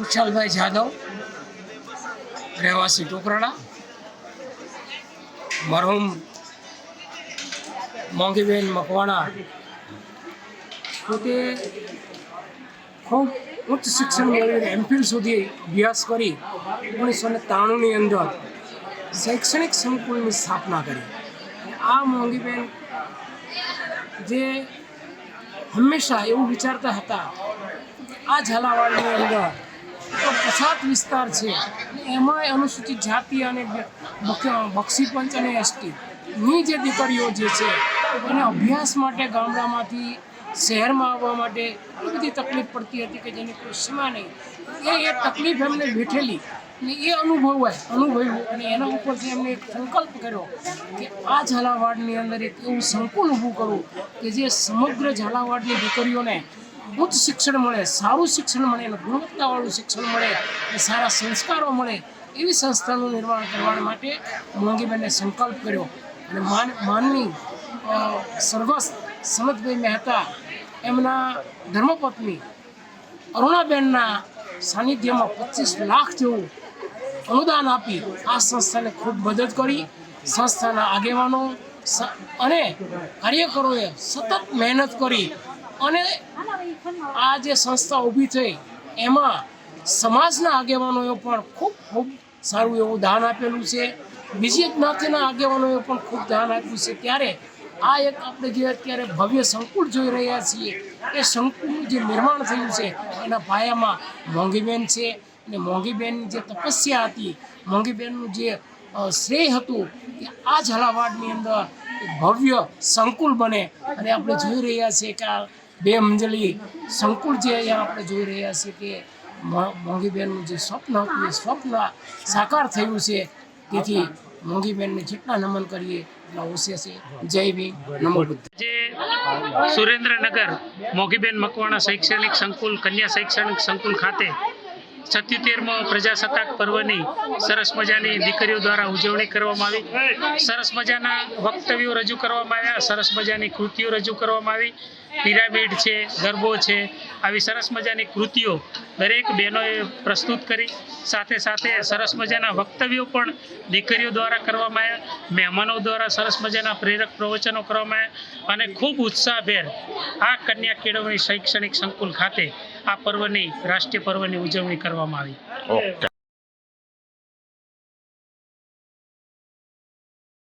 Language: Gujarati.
खुशालभाई जाधव, રહેવાસી ટોકરાળા, મરહુમ મોંઘીબેન મકવાણા પોતે ખૂબ ઉચ્ચ શિક્ષણ મેળવીને એમફિલ સુધી અભ્યાસ કરી 1993ની અંદર શૈક્ષણિક સંકુલની સ્થાપના કરી। આ મોંઘીબેન જે હંમેશા એવું વિચારતા હતા આ ઝાલાવાડની અંદર તો પછાત વિસ્તાર છે, એમાં અનુસૂચિત જાતિ અને બક્ષી પંચ અને એસટીની જે દીકરીઓ જે છે એને અભ્યાસ માટે ગામડામાંથી શહેરમાં આવવા માટે એટલી બધી તકલીફ પડતી હતી કે જેની કોઈ સીમા નહીં। એ તકલીફ એમને બેઠેલી અને એ અનુભવ્યું અને એના ઉપરથી એમને એક સંકલ્પ કર્યો કે આ ઝાલાવાડની અંદર એક એવું સંકુલ ઊભું કરવું કે જે સમગ્ર ઝાલાવાડની દીકરીઓને ઉચ્ચ શિક્ષણ મળે, સારું શિક્ષણ મળે અને ગુણવત્તાવાળું શિક્ષણ મળે અને સારા સંસ્કારો મળે એવી સંસ્થાનું નિર્માણ કરવા માટે મોંઘીબેને સંકલ્પ કર્યો। અને માનની સ્વર્ગસ્થ સનતભાઈ મહેતા એમના ધર્મપત્ની અરુણાબેનના સાનિધ્યમાં 25 લાખ જેવું અનુદાન આપી આ સંસ્થાને ખૂબ મદદ કરી। સંસ્થાના આગેવાનો અને કાર્યકરોએ સતત મહેનત કરી અને આ જે સંસ્થા ઊભી થઈ એમાં સમાજના આગેવાનોએ પણ ખૂબ સારું એવું દાન આપેલું છે, બીજી જ્ઞાતિના આગેવાનોએ પણ ખૂબ દાન આપ્યું છે। ત્યારે આ એક આપણે જે અત્યારે ભવ્ય સંકુલ જોઈ રહ્યા છીએ એ સંકુલનું જે નિર્માણ થયું છે એના પાયામાં મોંઘીબેન છે અને મોંઘીબેનની જે તપસ્યા હતી, મોંઘીબેનનું જે શ્રેય હતું કે આ ઝાલાવાડની અંદર એક ભવ્ય સંકુલ બને અને આપણે જોઈ રહ્યા છીએ કે આ 2 મંજિલી સંકુલ જે અહીંયા આપણે જોઈ રહ્યા છીએ કે મોંઘીબેનનું જે સ્વપ્ન હતું એ સ્વપ્ન સાકાર થયું છે। તેથી મોંઘીબેનને જેટલા નમન કરીએ એટલા ઓછે છે। જય ભીમ, નમો બુદ્ધ। જે સુરેન્દ્રનગર મોંઘીબેન મકવાણા શૈક્ષણિક સંકુલ કન્યા શૈક્ષણિક સંકુલ ખાતે 77મો પ્રજાસત્તાક પર્વની સરસ મજાની દીકરીઓ દ્વારા ઉજવણી કરવામાં આવી। સરસ મજાના વક્તવ્યો રજૂ કરવામાં આવ્યા, સરસ મજાની કૃતિઓ રજૂ કરવામાં આવી। પિરામિડ છે, ગરબો છે, આવી સરસ મજાની કૃતિઓ દરેક બહેનોએ પ્રસ્તુત કરી। સાથે સાથે સરસ મજાના વક્તવ્યો પણ દીકરીઓ દ્વારા કરવામાં આવ્યા, મહેમાનો દ્વારા સરસ મજાના પ્રેરક પ્રવચનો કરવામાં આવ્યા અને ખૂબ ઉત્સાહભેર આ કન્યા કેળવણી શૈક્ષણિક સંકુલ ખાતે આ પર્વની રાષ્ટ્રીય પર્વની ઉજવણી કરવામાં આવી।